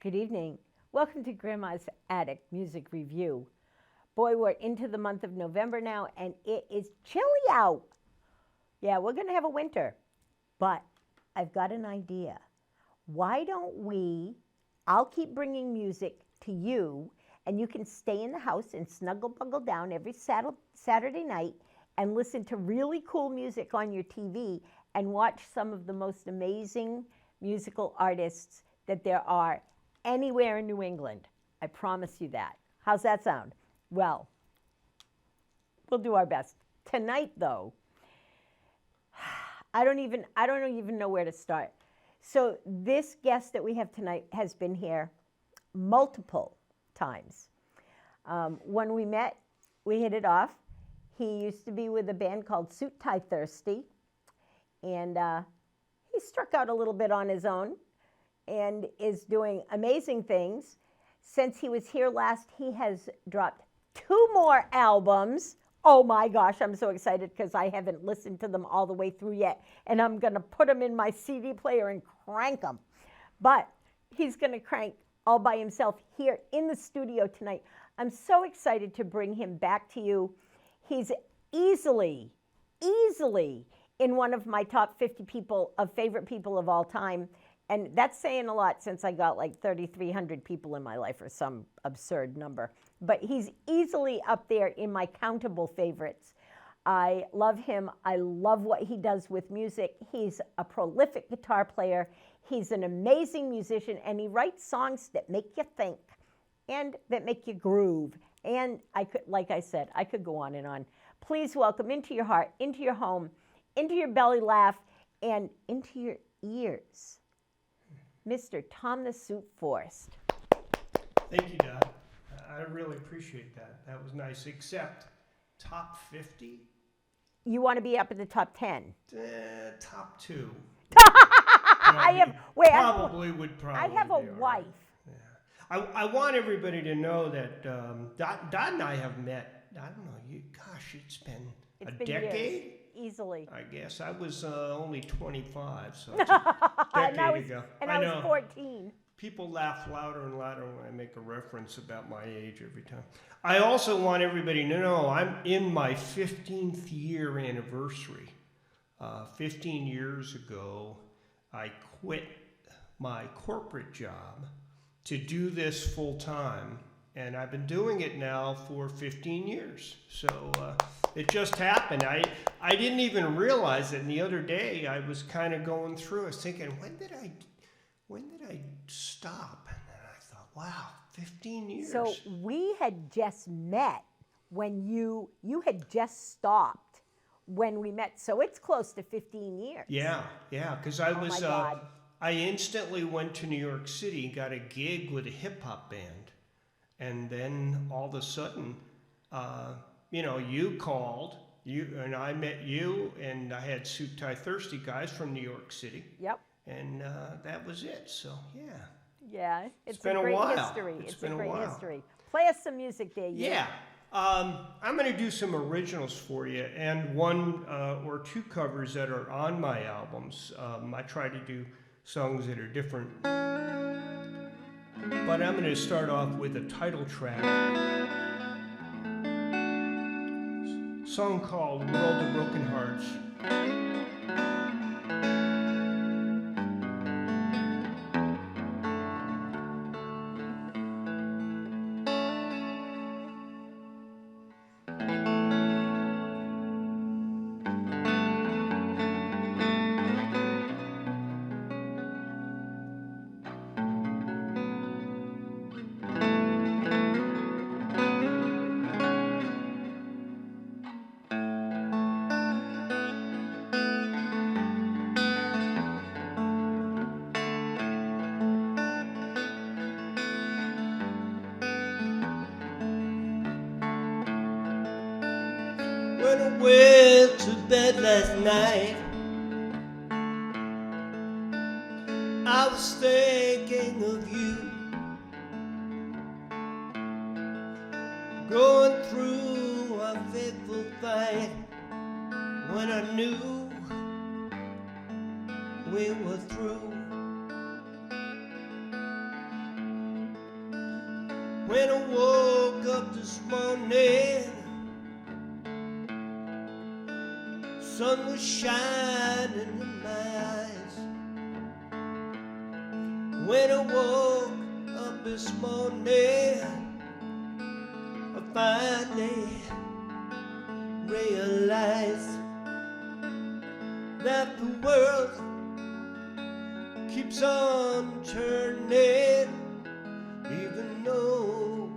Good evening. Welcome to Grandma's Attic Music Review. Boy, we're into the month of November now, and it is chilly out. Yeah, we're going to have a winter. But I've got an idea. Why don't I'll keep bringing music to you, and you can stay in the house and snuggle-buggle down every Saturday night and listen to really cool music on your TV and watch some of the most amazing musical artists that there are anywhere in New England. I promise you that. How's that sound? Well, we'll do our best. Tonight, though, I don't even know where to start. So this guest that we have tonight has been here multiple times. When we met, we hit it off. He used to be with a band called Suit Tie Thirsty, and he struck out a little bit on his own and is doing amazing things. Since he was here last, he has dropped 2 more albums. Oh my gosh, I'm so excited because I haven't listened to them all the way through yet, and I'm going to put them in my CD player and crank them. But he's going to crank all by himself here in the studio tonight. I'm so excited to bring him back to you. He's easily in one of my top 50 favorite people of all time. And that's saying a lot since I got like 3,300 people in my life or some absurd number. But he's easily up there in my countable favorites. I love him. I love what he does with music. He's a prolific guitar player. He's an amazing musician, and he writes songs that make you think and that make you groove. And like I said, I could go on and on. Please welcome into your heart, into your home, into your belly laugh, and into your ears, Mr. Tom the Suit Forrest. Thank you, Dot. I really appreciate that. That was nice, except top 50? You want to be up in the top 10? Top 2. I have a wife. Yeah. I want everybody to know that Dot and I have met, I don't know, it's been a decade? Years. Easily. I guess. I was only 25, so it's a decade ago. And I was 14. People laugh louder and louder when I make a reference about my age every time. I also want everybody to know I'm in my 15th year anniversary. 15 years ago, I quit my corporate job to do this full time. And I've been doing it now for 15 years. So it just happened. I didn't even realize it. And the other day I was kind of going through, I was thinking, when did I stop? And then I thought, wow, 15 years. So we had just met when you had just stopped when we met. So it's close to 15 years. Yeah, because I was, I instantly went to New York City, got a gig with a hip hop band. And then all of a sudden, you called, and I met you, and I had Suit Tie Thirsty guys from New York City. Yep. And that was it. So, yeah. Yeah, it's been a great while. history. It's been a great a while. history. Play us some music there. Yeah. I'm going to do some originals for you, and 1 or 2 covers that are on my albums. I try to do songs that are different. But I'm going to start off with a title track, song called World of Broken Hearts. When I went to bed last night, I was thinking of you, going through a fateful fight when I knew we were through. When I woke up this morning, sun was shining in my eyes. When I woke up this morning, I finally realized that the world keeps on turning, even though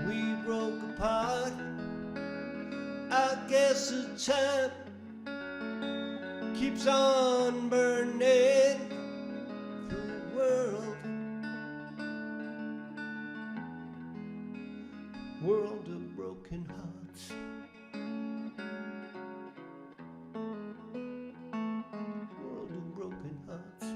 we broke apart. I guess the time keeps on burning through the world, world of broken hearts. World of broken hearts.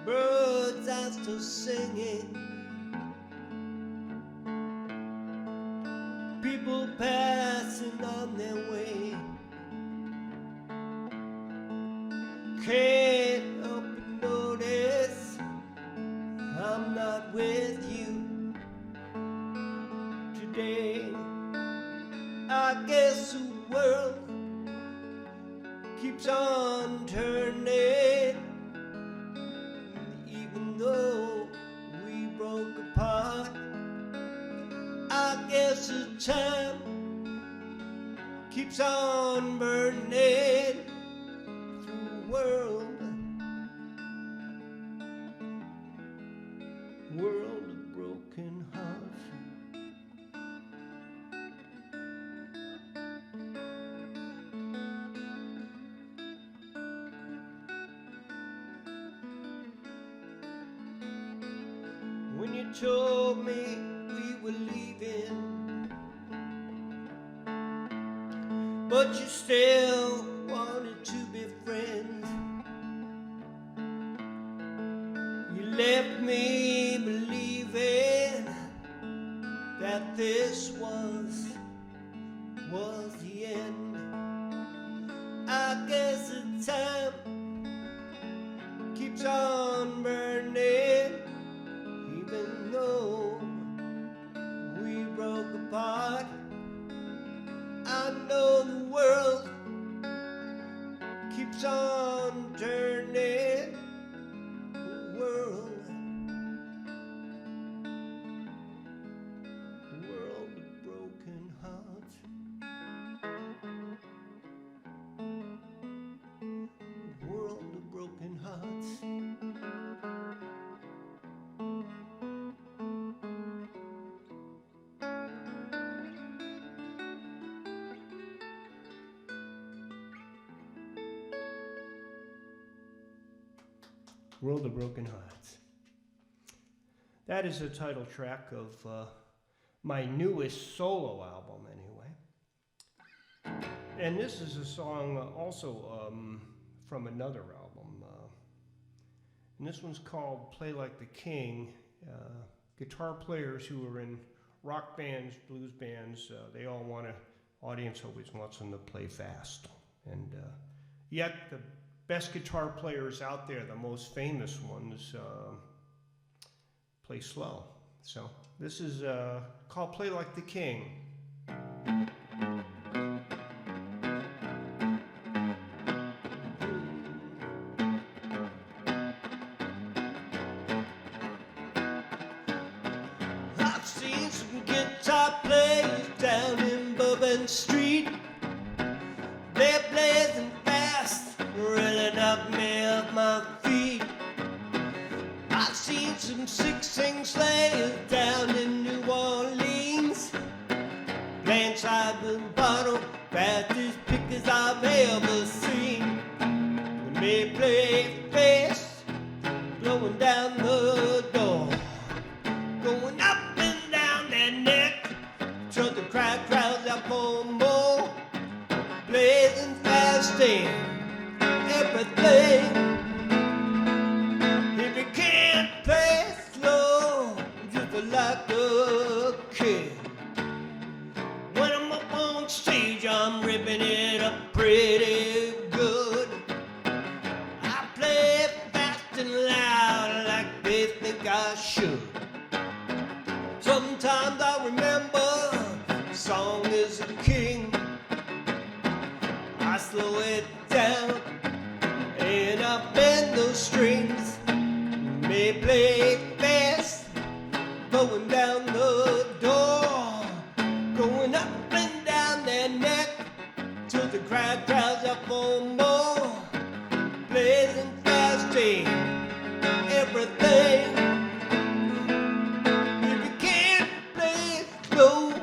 Birds are still singing, people passing on their way. Can't help but notice I'm not with you today. I guess the world keeps on turning, even though we broke apart. I guess the time keeps on burning through the world, world of broken hearts. When you told me we were leaving, but you still wanted to be friends, you left me believing that this was the end. I guess the time keeps on burning, even though we broke apart. I know the world keeps on turning, the world of broken hearts. World of broken hearts. World of Broken Hearts. That is the title track of my newest solo album, anyway. And this is a song also from another album. And this one's called Play Like the King. Guitar players who were in rock bands, blues bands, they all want to, audience always wants them to play fast. And yet the best guitar players out there, the most famous ones, play slow. So this is called Play Like the King. I've seen some guitar players down in Bourbon Street. They're blazing fast, really knock me off my feet. I've seen some six-string slayers down in New Orleans, playing side the bottle, fastest pickers I've ever seen. They may play fast, blowing down the door, going up and down their neck, till the crowd crowds out for more, blazing fast in everything. If you can't play slow, just like a king. When I'm up on stage, I'm ripping it up pretty good. I play fast and loud like they think I should. Sometimes I remember the song is a king. I slow it down and I bend those strings. May play fast, going down the door, going up and down their neck, till the crowd crowds up for more, blazing fast in everything. If you can't play slow,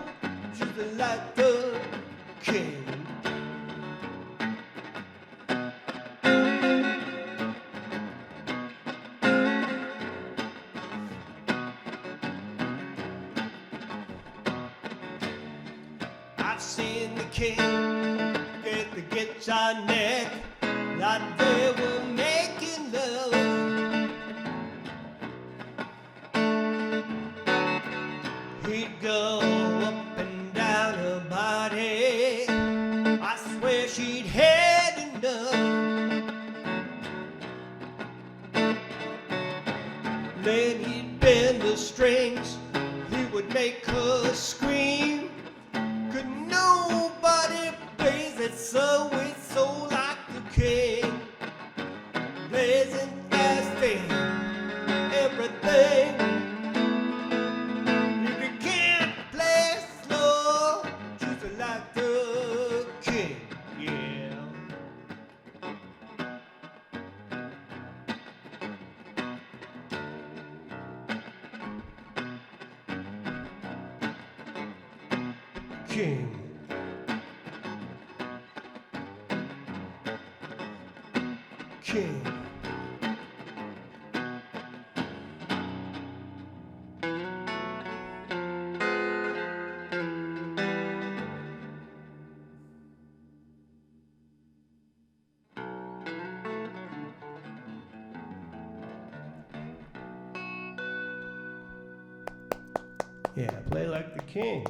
just like the king. I've seen the king get the guitar neck like they were making love. He'd go up and down her body, I swear she'd had enough. Then he'd bend the strings, he would make her scream. Could nobody plays it so it's so like the king, blazing fast in everything. If you can't play slow, just like the king, yeah. King. King. Yeah, play like the king.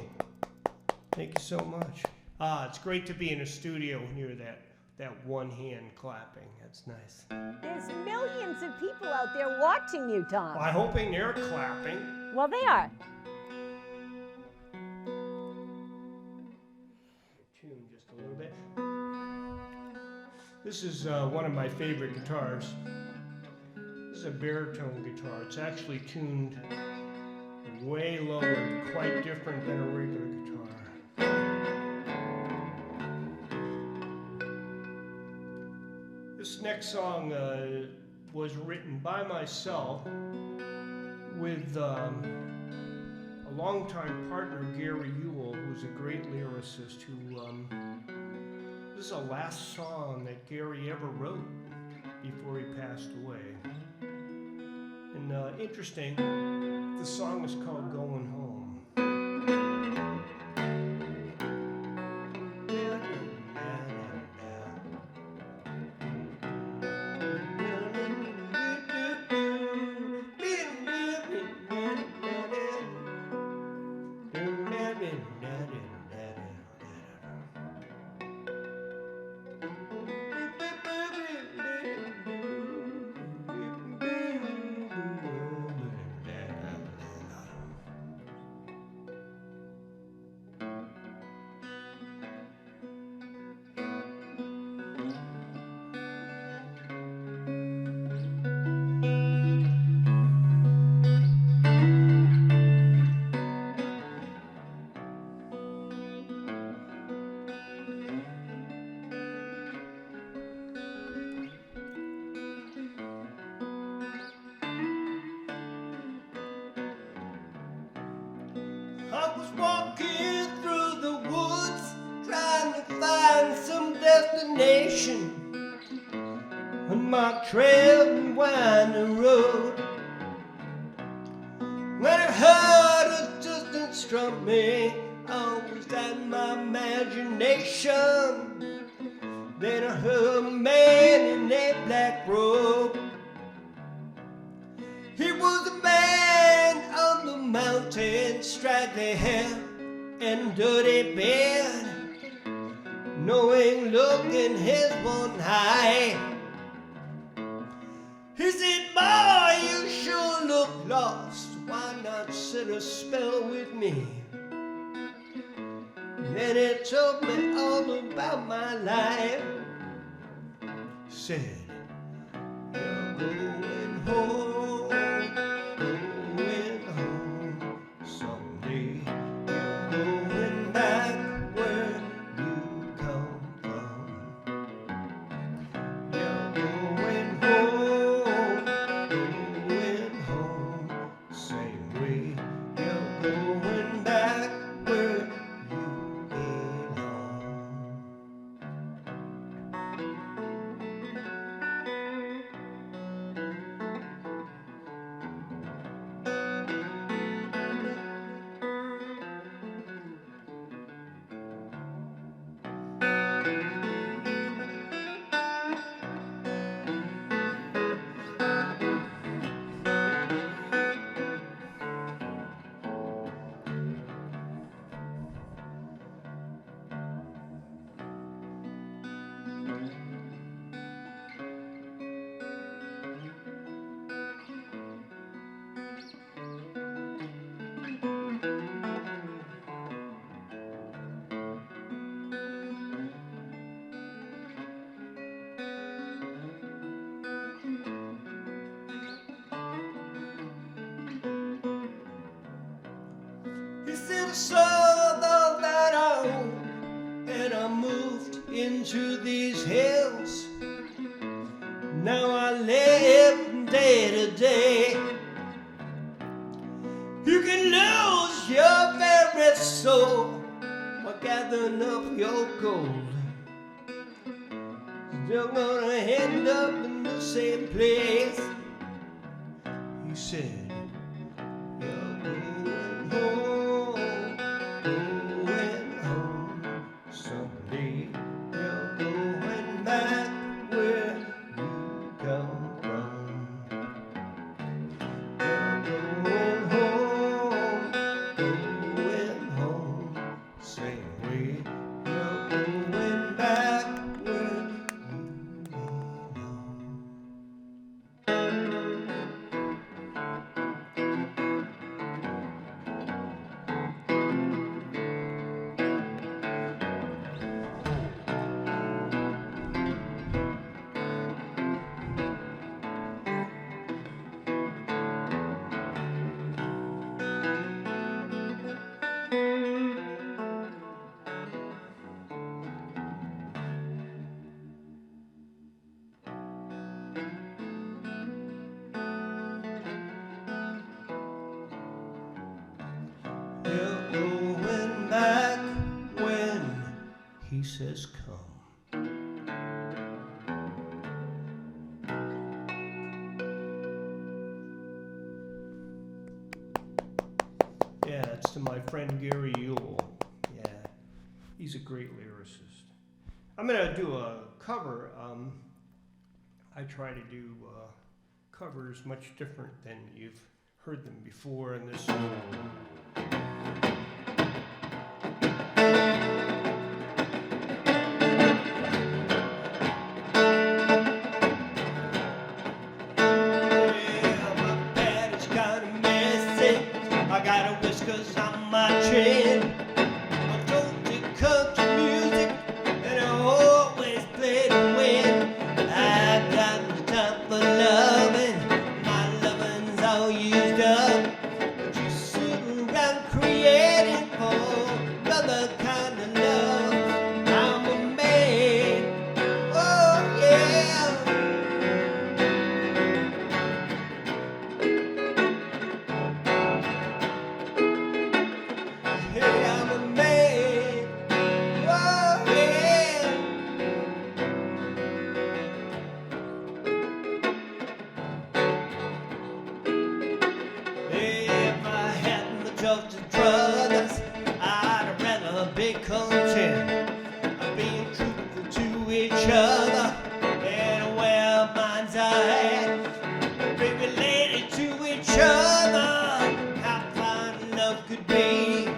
Thank you so much. It's great to be in a studio and hear that one hand clapping. That's nice. There's millions of people out there watching you, Tom. Well, I'm hoping they're clapping. Well, they are. Tune just a little bit. This is one of my favorite guitars. This is a baritone guitar. It's actually tuned way lower, quite different than a regular guitar. This next song was written by myself with a longtime partner, Gary Ewell, who's a great lyricist who, this is the last song that Gary ever wrote before he passed away. And interesting, the song is called Going Home. I was walking through the woods, trying to find some destination. Unmarked trail and winding road. When I heard a distant strumming, always that my imagination. Then I heard a man in a black robe. He was a man on the mountain, straggly hair and dirty beard, knowing look in his one eye. He said, boy, you sure look lost. Why not sit a spell with me? Then he told me all about my life. Said, you're going home, going home. Someday you're going back where you come from. You're going home, going home. Same way you're going back where you belong. He said I sold all that I owned, and I moved into these hills. Now I live day to day. You can lose your very soul by gathering up your gold. You're gonna end up in the same place. He said, you're going home, going home. Someday you're going back where you come from. You're going home, going home. Same way you're going back where you belong. You're going back when he says come. Yeah, that's to my friend Gary Ewell. Yeah, he's a great lyricist. I'm gonna do a cover. I try to do covers much different than you've heard them before, and this find the love. I'm a man. Oh yeah. Hey, I'm a man. Oh yeah. If I hadn't the drugs and drugs, I'd rather be content. Being truthful to each other and where minds are at. Be related to each other. How fine love could be.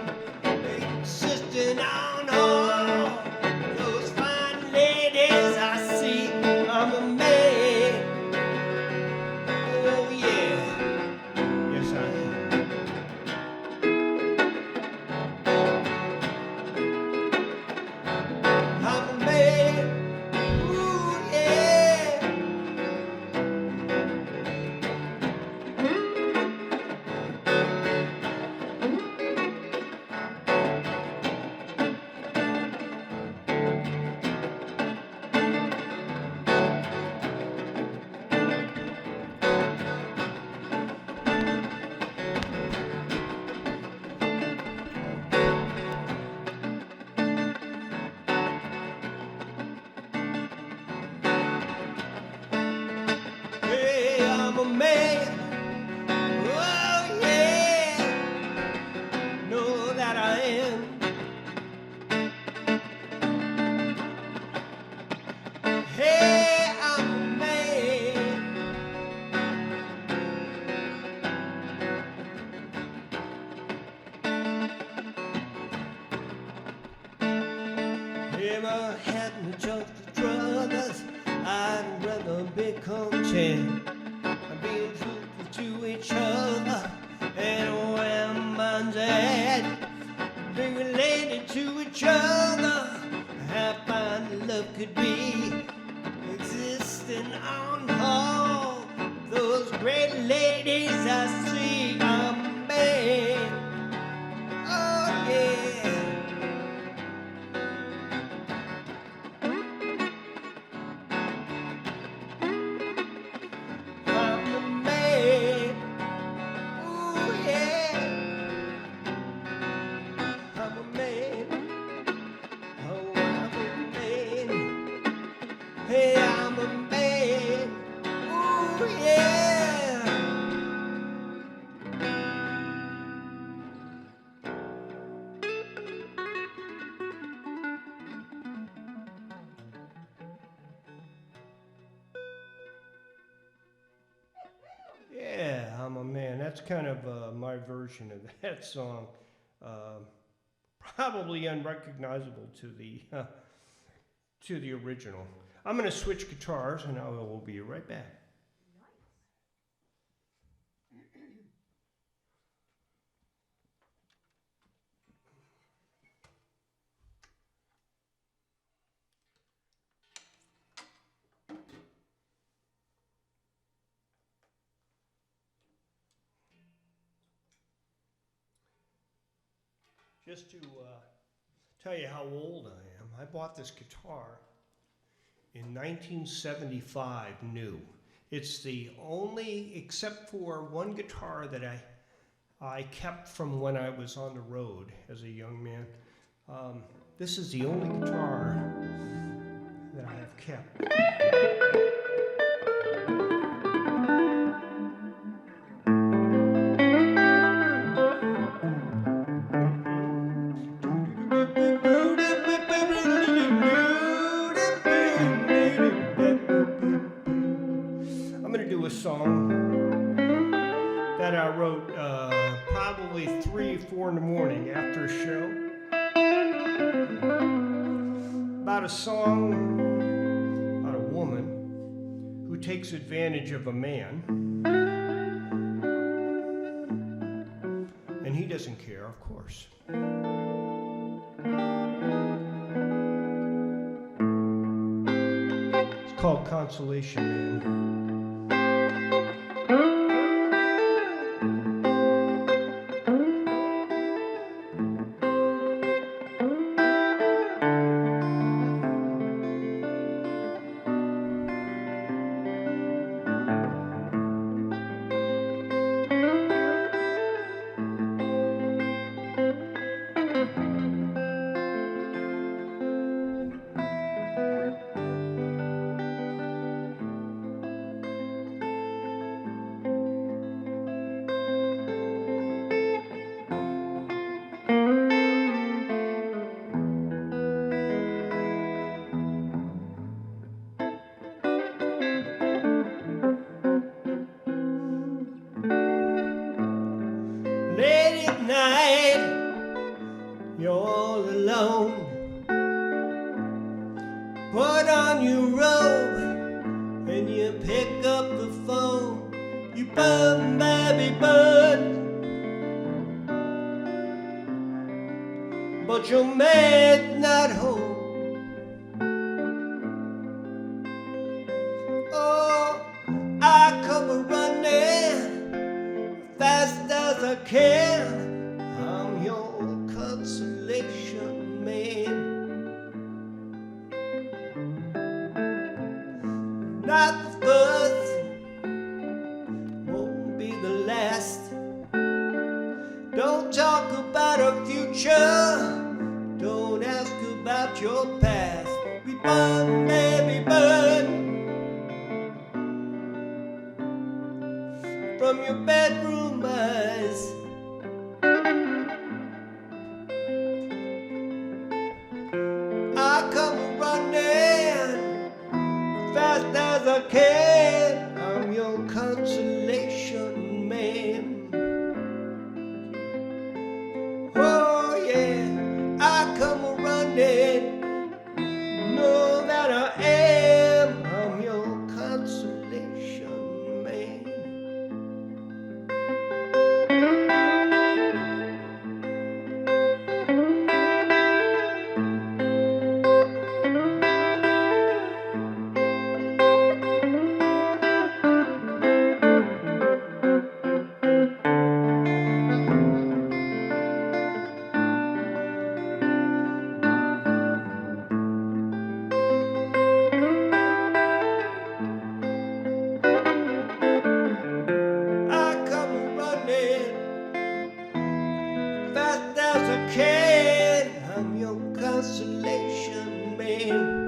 Insisting on all those fine ladies I see. I'm a man. Oh yeah. Yes, I am. I'm a man. Ooh, yeah. Hey, I'm a man. Oh, yeah. Know that I am. Hey, I'm a man. If I hadn't just the drugs, I'd rather be content. Being truthful to each other and where minds at. Be related to each other. How fine love could be. Existing on all those great ladies I see. I'm a man. Oh yeah. I'm a man. Ooh yeah. I'm a man. Oh, I'm a man. Hey, I'm a man. Ooh yeah. Yeah, I'm a man. That's kind of my version of that song. Um Probably unrecognizable to the original. I'm going to switch guitars, and I will be right back. Just to tell you how old I am, I bought this guitar in 1975, new. It's the only, except for one guitar that I kept from when I was on the road as a young man. This is the only guitar that I have kept. I'm going to do a song that I wrote probably 3 or 4 in the morning after a show. About a song about a woman who takes advantage of a man. And he doesn't care, of course. It's called Consolation Man. on your robe and you pick up the phone. You burn, baby, burn. But your man's not home. Oh, I come running fast as I can. I'm your consolation man. Not the first, won't be the last. Don't talk about our future. Don't ask about your past. We burn, baby, burn. From your bedroom eyes. I come running fast as I can. I'm your consolation man. Oh yeah, I come running. Know that I am. I'm your consolation man. I come running fast as I can. I'm your consolation man.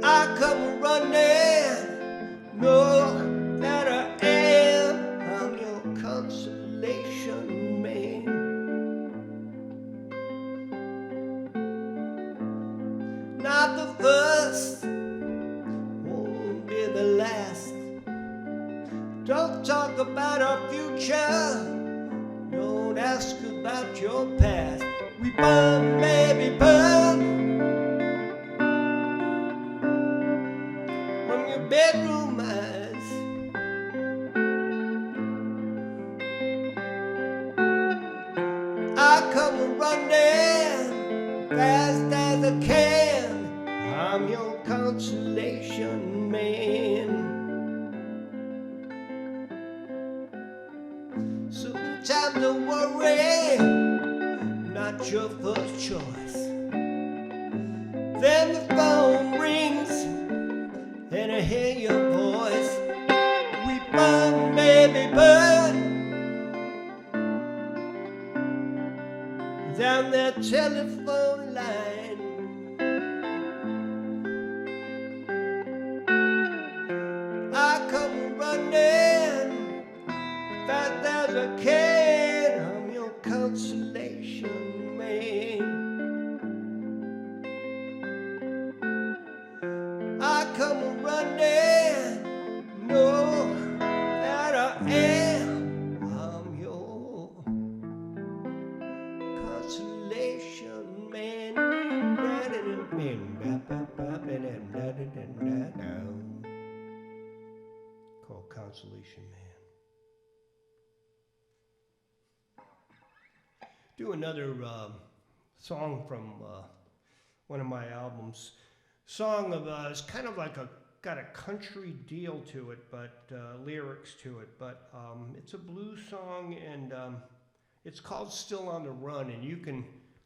I come running, know that I am. I'm your consolation man. Not the first, won't be the last. Don't talk about our future. Don't ask about your past. We burn, baby, burn. From your bedroom eyes. I come running fast as I can. I'm your consolation man. Sometimes the worry, not your first choice. Then the phone rings and I hear your voice. We burn, baby, burn. Down that telephone line. I come running fast as I can. I'm your consolation man. I come running, know that I am. I'm your consolation man. Called Consolation Man. Do another song from one of my albums. Song of it's kind of like got a country deal to it, but lyrics to it. But it's a blues song, and it's called "Still on the Run," and you can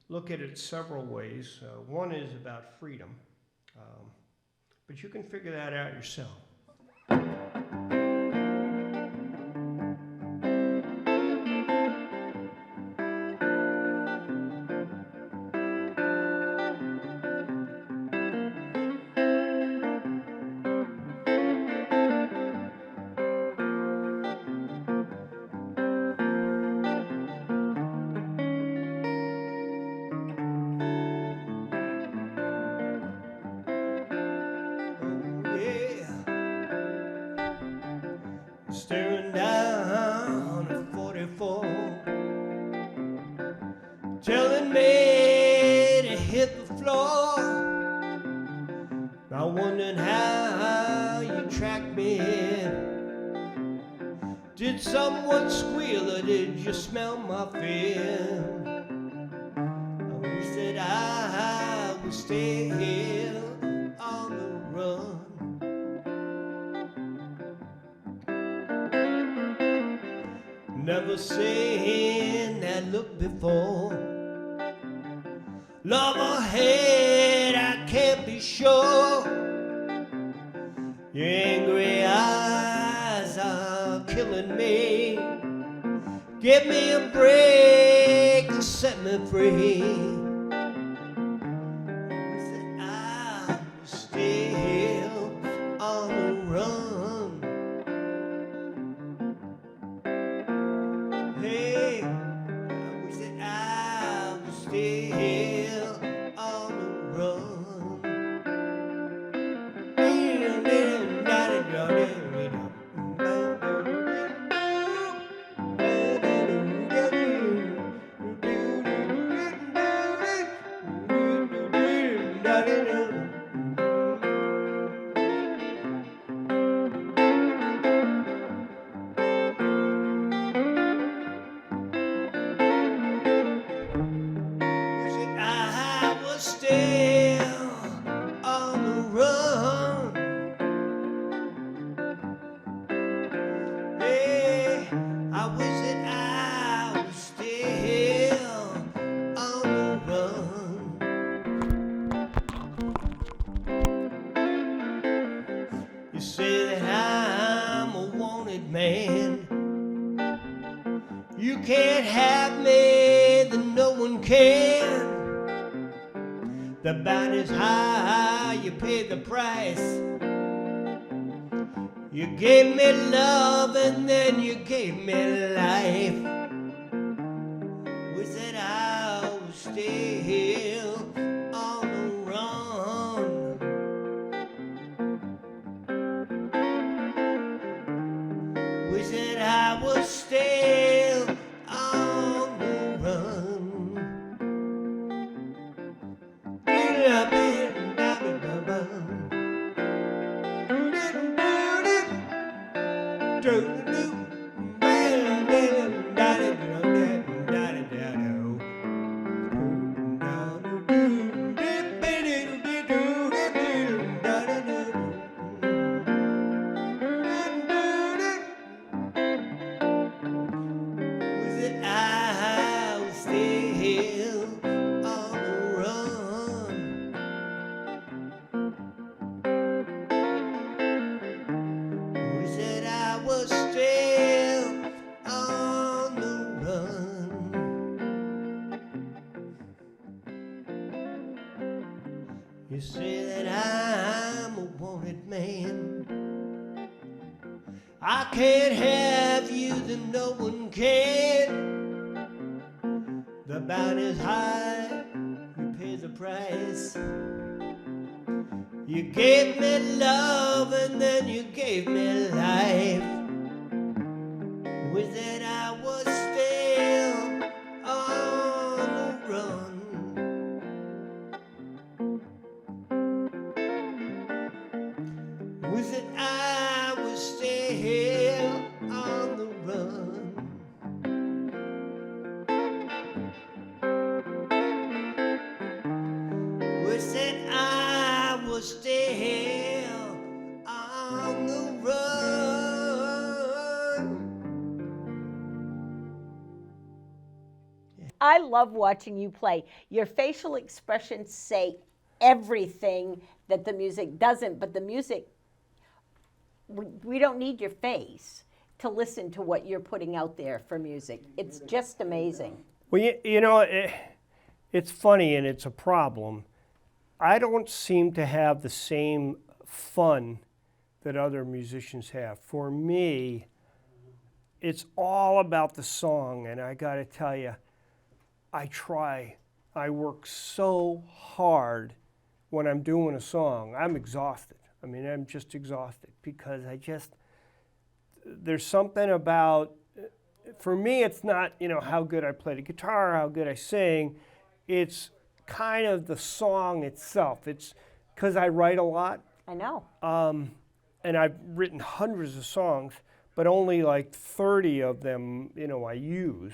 look at it several ways. One is about freedom, but you can figure that out yourself. Staring down at 44, telling me to hit floor. I wondered how you tracked me in. Did someone squeal or did you smell my fear? I wish that I would stay here on the run. Never seen that look before. Love or hate, I can't be sure. Your angry eyes are killing me. Give me a break and set me free. I was still on the run. Hey, I wish that I was still on the run. I was still on the run. Hey, I wish that I was still on the run. You say that I'm a wanted man. You can't have me, then no one can. The bound is high, you pay the price. You gave me love and then you gave me life. Wish that I was still on the run. Wish that I was still on the run. Was it I was still on the run? Was it I was still on the run? You say that I'm a wanted man. I can't have you, then no one can. The bound is high, you pay the price. You gave me love and then you gave me life. Wish that I was still on the run. Wish that I was still on the run. Wish that I was still on the run. I love watching you play. Your facial expressions say everything that the music doesn't, but the music, we don't need your face to listen to what you're putting out there for music. It's just amazing. Well, you know, it's funny and it's a problem. I don't seem to have the same fun that other musicians have. For me, it's all about the song, and I got to tell you, I work so hard when I'm doing a song. I'm exhausted. I mean, I'm just exhausted because there's something about, for me, it's not, how good I play the guitar, how good I sing. It's kind of the song itself. It's because I write a lot, I know. and I've written hundreds of songs, but only like 30 of them, I use.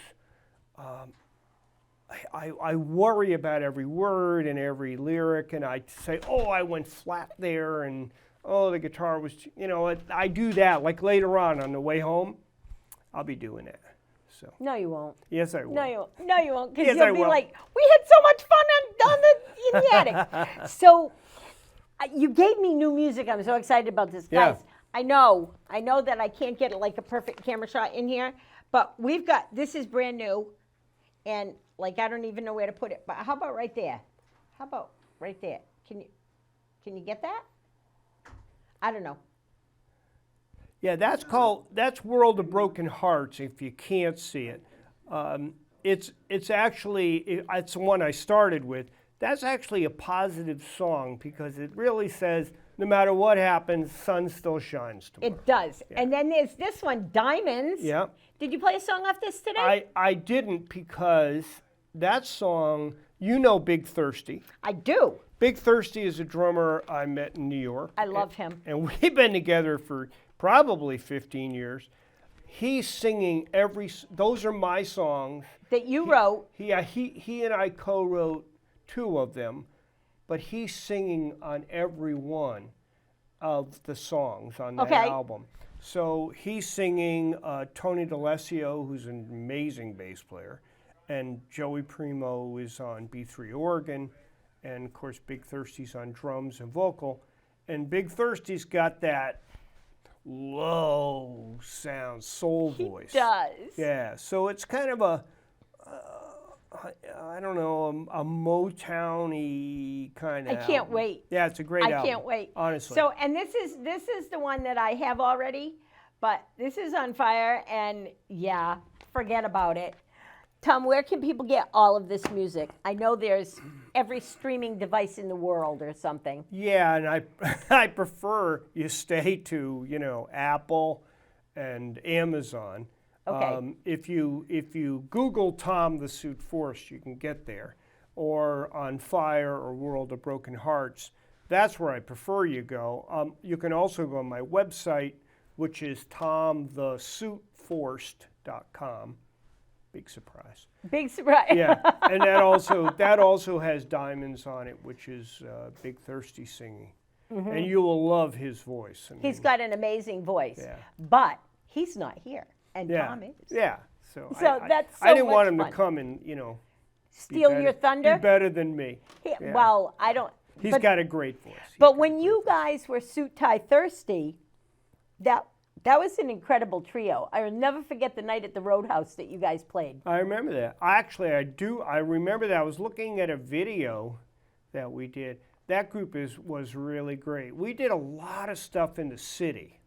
I worry about every word and every lyric, and I say, oh, I went flat there, and oh, the guitar was, I do that. Like later on the way home, I'll be doing that. So No, you won't. yes, I will. No, you won't. No, you won't. Because Yes, I you'll be will. like, we had so much fun in the attic. So you gave me new music. I'm so excited about this, Yeah. guys. I know that I can't get like a perfect camera shot in here, but this is brand new, and like I don't even know where to put it. But how about right there? How about right there? Can you get that? I don't know. Yeah, that's World of Broken Hearts. If you can't see it, it's actually it's the one I started with. That's actually a positive song because it really says no matter what happens, sun still shines tomorrow. It does. And then there's this one, Diamonds. Yeah. Did you play a song off this today? I didn't because that song, Big Thirsty. I do. Big Thirsty is a drummer I met in New York. I love him. And we've been together for probably 15 years. He's singing those are my songs. That you wrote. He and I co-wrote 2 of them, but he's singing on every one of the songs on that Okay. album. So he's singing Tony D'Alessio, who's an amazing bass player, and Joey Primo is on B3 organ, and of course Big Thirsty's on drums and vocal, and Big Thirsty's got that low sound soul voice. He does. Yeah, so it's kind of a I don't know, a Motown-y kind of I can't album. wait. Yeah, it's a great album. I can't wait. Honestly. So, and this is the one that I have already, but this is on fire, and yeah, forget about it. Tom, where can people get all of this music? I know there's every streaming device in the world or something. Yeah, and I prefer you stay to, Apple and Amazon. Okay. If you Google Tom the Suit Force, you can get there, or on Fire or World of Broken Hearts. That's where I prefer you go. You can also go on my website, which is tomthesuitforced.com. Big surprise. Big surprise. Yeah, and that also has Diamonds on it, which is Big Thirsty singing, and you will love his voice. I He's mean, got an amazing voice, Yeah. but he's not here, and yeah, Tom is. yeah. So that's so I didn't want much him fun. to come and Steal be your better- thunder. Be better than me. Yeah, Yeah. Well, I don't. He's but, got a great voice. But when you guys were Suit Tie Thirsty, that was an incredible trio. I will never forget the night at the Roadhouse that you guys played. I remember that. Actually, I do. I remember that. I was looking at a video that we did. That group was really great. We did a lot of stuff in the city,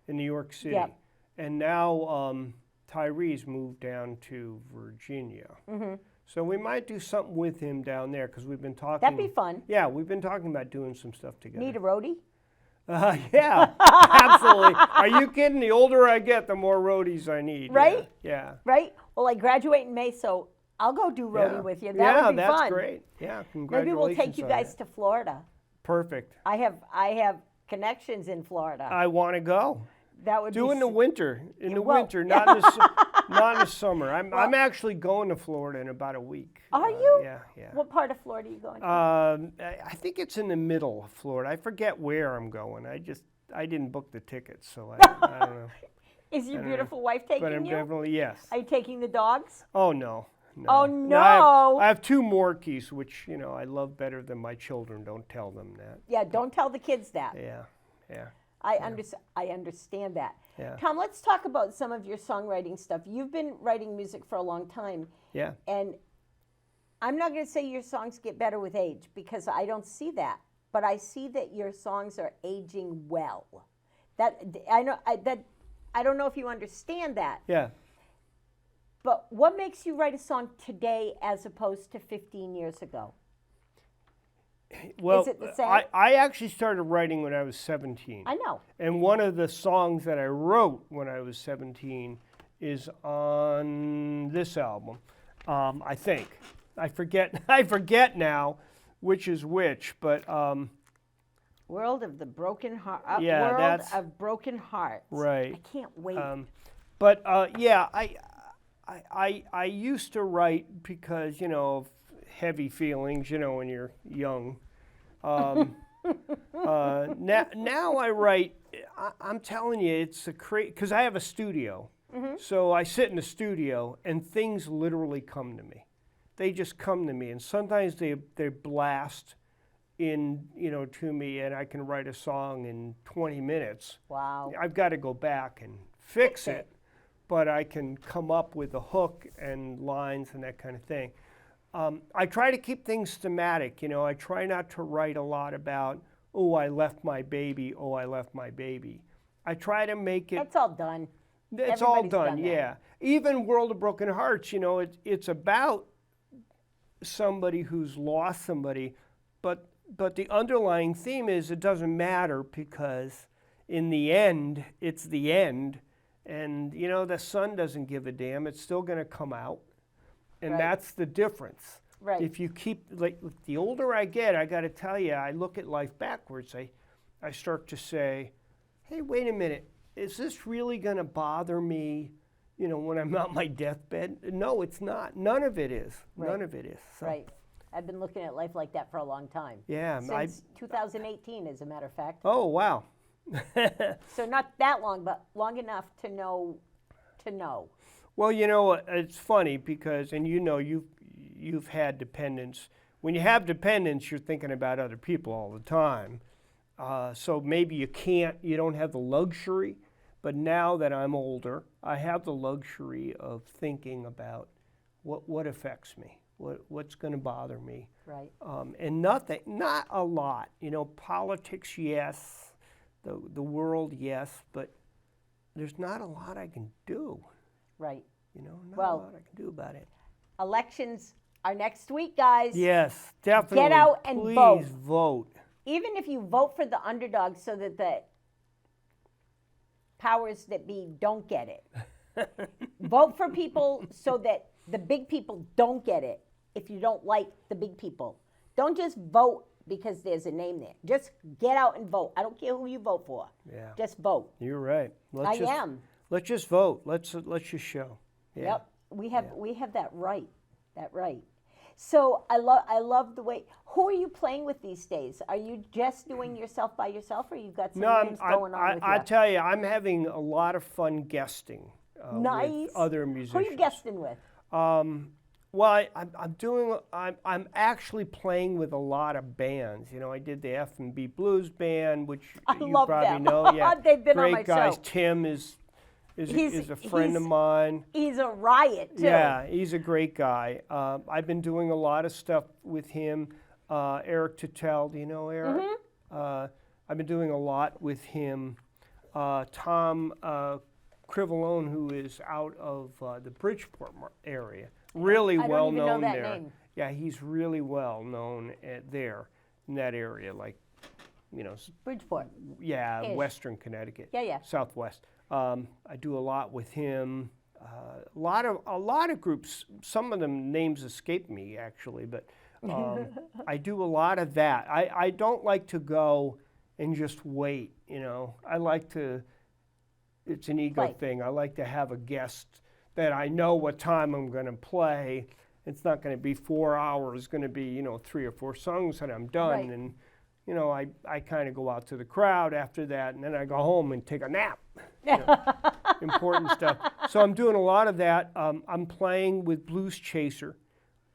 in New York City. Yep. And now Tyree's moved down to Virginia. So we might do something with him down there because we've been talking. That'd be fun. Yeah, we've been talking about doing some stuff together. Need a roadie? Yeah, absolutely. Are you kidding? The older I get, the more roadies I need. Right? Yeah. Right? Well, I graduate in May, so I'll go do roadie Yeah. with you. That yeah, would be that's fun. great. Yeah, Maybe congratulations. we'll take you on guys that. to Florida. Perfect. I have connections in Florida. I want to go. That would Do be in the winter. In the well- winter, not in the not in the summer. I'm actually going to Florida in about a week. Are you? Yeah, yeah. What part of Florida are you going to? I think it's in the middle of Florida. I forget where I'm going. I didn't book the tickets, so I don't know. Is your beautiful wife taking But I'm you? definitely yes. Are you taking the dogs? Oh no. No. Oh, I no. have 2 Morkies, which I love better than my children. Don't tell them that. Yeah, don't tell the kids that. Yeah, yeah. I understand that. Yeah. Tom, let's talk about some of your songwriting stuff. You've been writing music for a long time, Yeah. and I'm not going to say your songs get better with age because I don't see that, but I see that your songs are aging well. I don't know if you understand that, Yeah. but what makes you write a song today as opposed to 15 years ago? Well, it the same? I actually started writing when I was 17. I know. And one of the songs that I wrote when I was 17 is on this album, I think. I forget now which is which, but World of the Broken Heart. Yeah, World that's- of Broken Hearts. Right. I can't wait. But yeah, I used to write because, of heavy feelings, when you're young. Now I write. I'm telling you, it's a because I have a studio. So I sit in the studio and things literally come to me. They just come to me, and sometimes they blast in to me, and I can write a song in 20 minutes. Wow. I've got to go back and fix it, but I can come up with a hook and lines and that kind of thing. I try to keep things thematic. I try not to write a lot about, oh, I left my baby, oh, I left my baby. I try to make it. That's all done. It's all Everybody's done, done that. yeah. Even World of Broken Hearts, it's about somebody who's lost somebody, but the underlying theme is it doesn't matter because in the end, it's the end, and the sun doesn't give a damn. It's still going to come out, and Right. that's the difference. Right. If you keep the older I get, I got to tell you, I look at life backwards. I start to say, hey, wait a minute. Is this really going to bother me, when I'm on my deathbed? No, it's not. None of it is. Right. None of it is. So, Right. I've been looking at life like that for a long time. Yeah. Since 2018, as a matter of fact. Oh, wow. So not that long, but long enough to know. Well, it's funny because, and you've had dependents. When you have dependents, you're thinking about other people all the time. So maybe you don't have the luxury, but now that I'm older, I have the luxury of thinking about what affects me, what's going to bother me. Right. And not a lot. Politics, yes, the world, yes, but there's not a lot I can do. Right. Not Well- a lot I can do about it. Elections are next week, guys. Yes, definitely. out and Please vote. Even if you vote for the underdog so that the powers that be don't get it. Vote for people so that the big people don't get it if you don't like the big people. Don't just vote because there's a name there. Just get out and vote. I don't care who you vote for. Yeah. Just vote. You're right. I am. Let's just vote. Let's just show. Yeah. Yep. We have that right. That right. So I love the way. Who are you playing with these days? Are you just doing yourself by yourself, or you've got some names going on with you? I tell you, I'm having a lot of fun guesting Nice. with other Who musicians. are you guesting with? Well, I'm actually playing with a lot of bands. I did the F&B Blues Band, which I you love probably them. know. Yeah, They've been on great my guys. show. Tim is a friend of he's- mine. He's a riot too. Yeah, he's a great guy. I've been doing a lot of stuff with him. Eric Tuttle, do you know Eric? I've been doing a lot with him. Tom Crivolone, who is out of the Bridgeport area, really I don't well even know known that there. name. Yeah, he's really well known there in that area, like Bridgeport. yeah, Ish. Western Connecticut. Yeah, yeah. Southwest. I do a lot with him. A lot of groups. Some of them names escape me actually, but I do a lot of that. I don't like to go and just wait. I like to. It's an ego Play. thing. I like to have a guest that I know what time I'm going to play. It's not going to be 4 hours. It's going to be 3 or 4 songs and I'm done. Right. And I kind of go out to the crowd after that, and then I go home and take a nap. Important stuff. So I'm doing a lot of that. I'm playing with Blues Chaser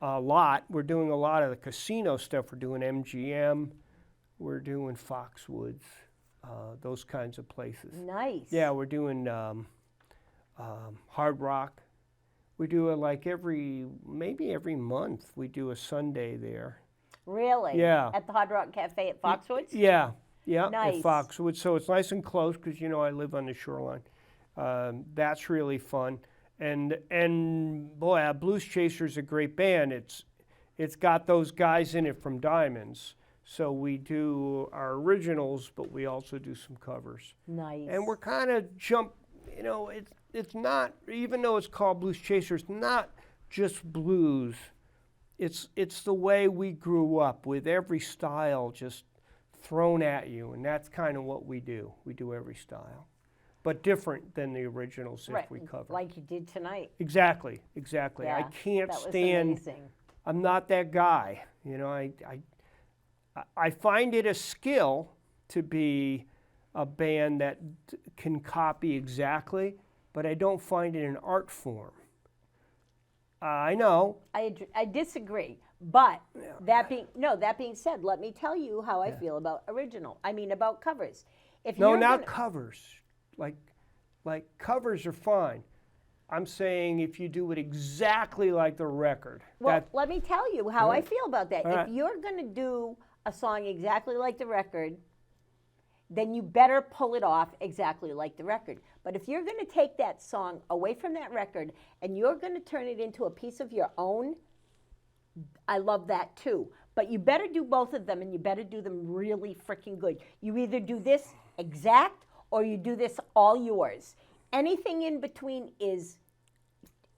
a lot. We're doing a lot of the casino stuff. We're doing MGM. We're doing Foxwoods, those kinds of places. Nice. Yeah, we're doing Hard Rock. We do it maybe every month. We do a Sunday there. Really? Yeah. At the Hard Rock Cafe at Foxwoods? Yeah, Nice. at Foxwoods. So it's nice and close because I live on the shoreline. That's really fun. And boy, Blues Chaser's a great band. It's got those guys in it from Diamonds. So we do our originals, but we also do some covers. Nice. And we're kind of it's not, even though it's called Blues Chaser, it's not just blues. it's the way we grew up, with every style just thrown at you, and that's kind of what we do. We do every style, but different than the originals if we cover. Like you did tonight. Exactly. I Yeah, can't that was stand. amazing. I'm not that guy. You know, I find it a skill to be a band that can copy exactly, but I don't find it an art form. I know. I disagree, but that being said, let me tell you how I feel about about covers. If No, you're not gonna- covers. Like covers are fine. I'm saying if you do it exactly like the record. Well, let me tell you how I feel about that. All right. If you're going to do a song exactly like the record, then you better pull it off exactly like the record. But if you're going to take that song away from that record and you're going to turn it into a piece of your own, I love that too. But you better do both of them, and you better do them really freaking good. You either do this exact or you do this all yours. Anything in between is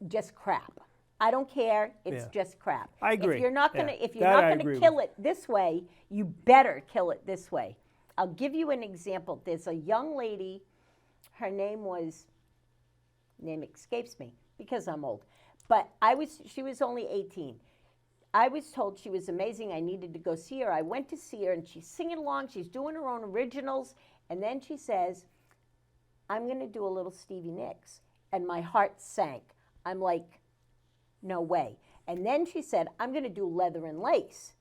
just crap. I don't care. It's just crap. I agree. If you're not gonna, Yeah. if you're That not I gonna agree with. kill it this way, you better kill it this way. I'll give you an example. There's a young lady. Her name escapes me because I'm old. But she was only 18. I was told she was amazing. I needed to go see her. I went to see her, and she's singing along. She's doing her own originals. And then she says, I'm going to do a little Stevie Nicks. And my heart sank. I'm like, no way. And then she said, I'm going to do Leather and Lace.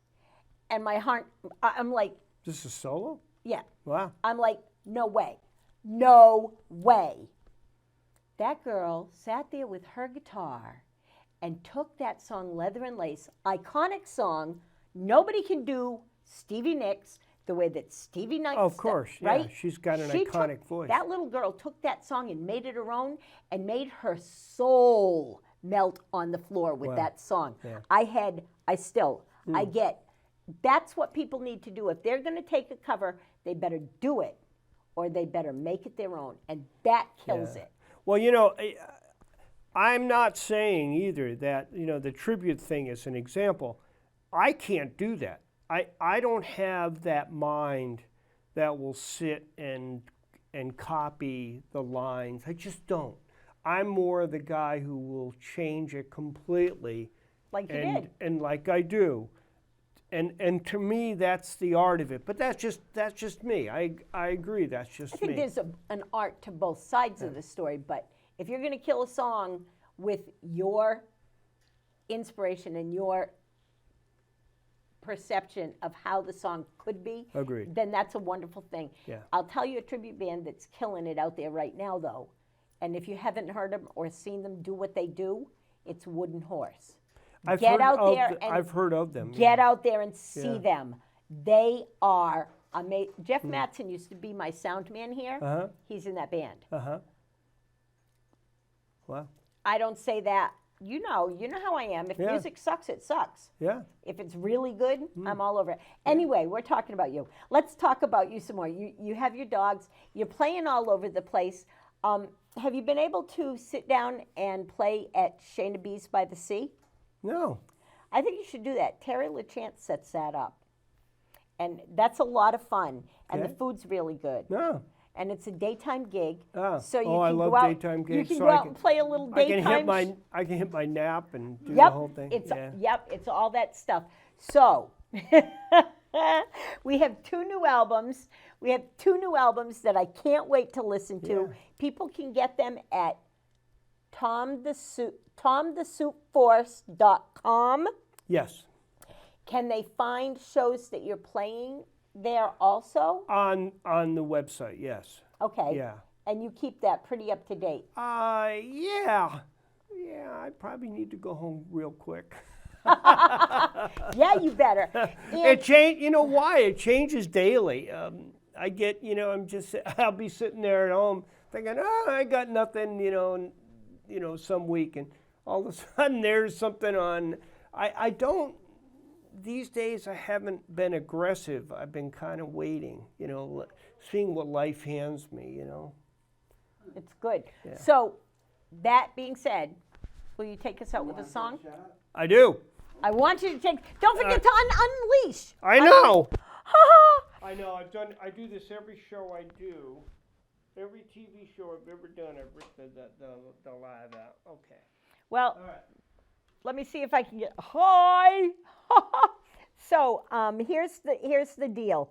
And my heart, I'm like, This is solo? yeah. Wow. I'm like, no way. No way. That girl sat there with her guitar and took that song, Leather and Lace, iconic song. Nobody can do Stevie Nicks the way that Stevie Nicks Of course, does, right? yeah. She's got an She iconic took, voice. That little girl took that song and made it her own and made her soul melt on the floor with Wow. that song. Yeah. I get, that's what people need to do. If they're going to take a cover, they better do it or they better make it their own. And that kills Yeah. it. Well, you know, I'm not saying either that, you know, the tribute thing is an example. I can't do that. I don't have that mind that will sit and copy the lines. I just don't. I'm more the guy who will change it completely. Like you did. And like I do. And to me, that's the art of it. But that's just me. I agree. That's just I think me. there's an art to both sides of the story, but if you're going to kill a song with your inspiration and your perception of how the song could be, Agreed. then that's a wonderful thing. Yeah. I'll tell you a tribute band that's killing it out there right now, though. And if you haven't heard them or seen them do what they do, it's Wooden Horse. I've Get heard out of there the- and I've heard of them. Get yeah. out there and see Yeah. them. They are amazing. Jeff Mattson used to be my sound man here. Uh-huh. He's in that band. Uh-huh. Wow. I don't say that. You know how I am. If Yeah. music sucks, it sucks. Yeah. If it's really good, I'm all over it. Anyway, we're talking about you. Let's talk about you some more. You have your dogs. You're playing all over the place. Have you been able to sit down and play at Shayna B's by the Sea? No. I think you should do that. Terry LaChance sets that up. And that's a lot of fun. And the Okay. food's really good. No. And it's a daytime gig. Ah. So you Oh, can I love go out, daytime You gigs, can so go I out can- and play a little I daytime. can hit my nap and do the Yep, whole thing. it's yeah. it's all that stuff. So we have two new albums. We have two new albums that I can't wait to listen to. Yeah. People can get them at tomthesoupforce.com. Yes. Can they find shows that you're playing there also? On the website, yes. Okay. Yeah. And you keep that pretty up to date. Yeah. Yeah, I probably need to go home real quick. Yeah, you better. It change. You know why? It changes daily. I get, I'll be sitting there at home thinking, I got nothing, some week, and all of a sudden there's something on. I don't. These days I haven't been aggressive. I've been kind of waiting, seeing what life hands me, It's good. So, that being said, will you take us out with a song? I do. I want you to take. Don't forget to unleash. I know. Ha I know. I do this every show I do. Every TV show I've ever done, I've written the live out. Okay. Well, All right. let me see if I can get. Hi. So here's the deal.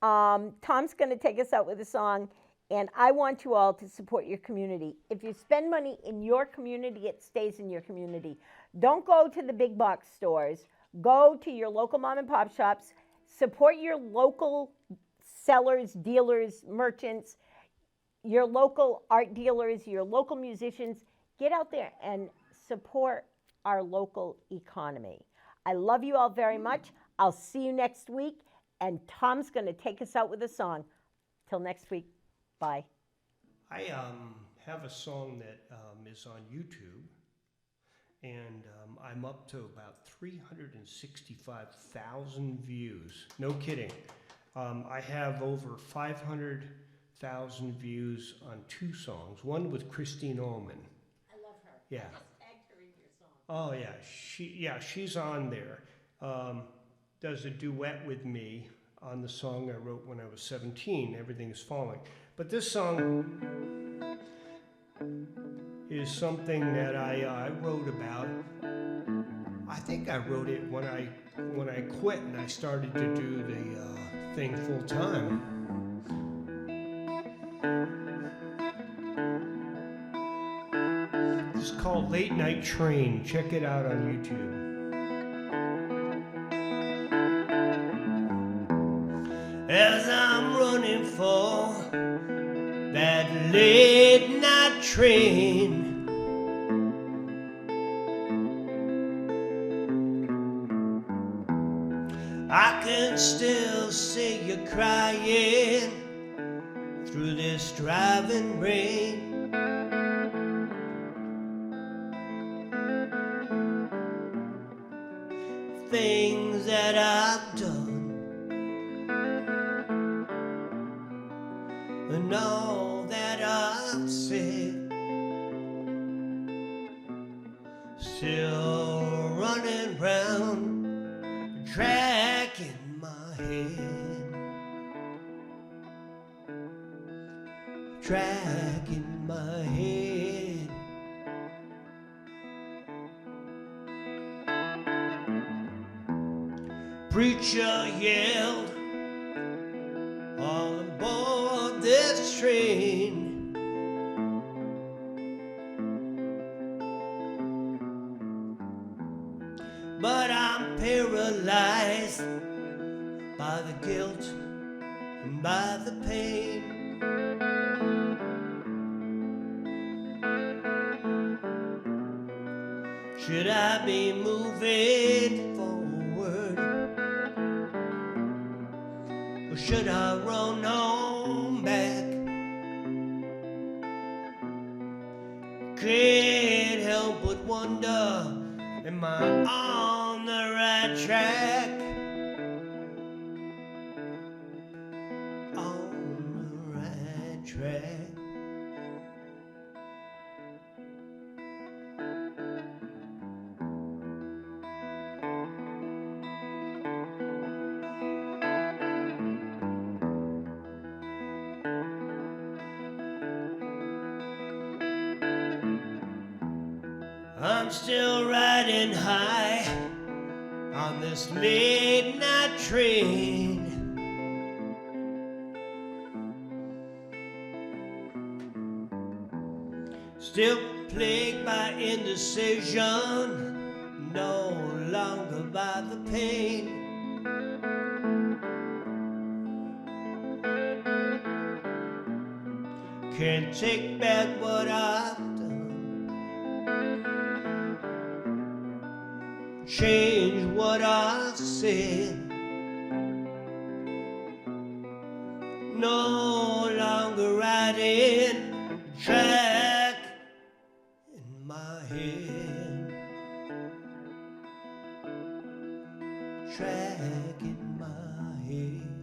Tom's going to take us out with a song, and I want you all to support your community. If you spend money in your community, it stays in your community. Don't go to the big box stores. Go to your local mom and pop shops. Support your local sellers, dealers, merchants, your local art dealers, your local musicians. Get out there and support our local economy. I love you all very much. I'll see you next week, and Tom's going to take us out with a song. Till next week, bye. I have a song that is on YouTube, and I'm up to about 365,000 views. No kidding. I have over 500,000 views on 2 songs. One with Christine Ullman. I love her. Yeah. I just tagged her in your song. Oh yeah, she's on there. Does a duet with me on the song I wrote when I was 17, Everything Is Falling. But this song is something that I wrote about. I think I wrote it when I quit and I started to do the thing full time. It's called Late Night Train. Check it out on YouTube. As I'm running for that late night train, I can still see you crying through this driving rain. Things that I've done and all that I've said, still running round, track in my head, track in my head. Preacher yelled, all aboard this train. But I'm paralyzed by the guilt and by the pain. Should I be moving forward, or should I run on back? Can't help but wonder, am I on the right track? On the right track. I'm still riding high on this late night train. Still plagued by indecision, no longer by the pain. Can't take back what I've done, change what I've said. No longer riding track in my head, track in my head.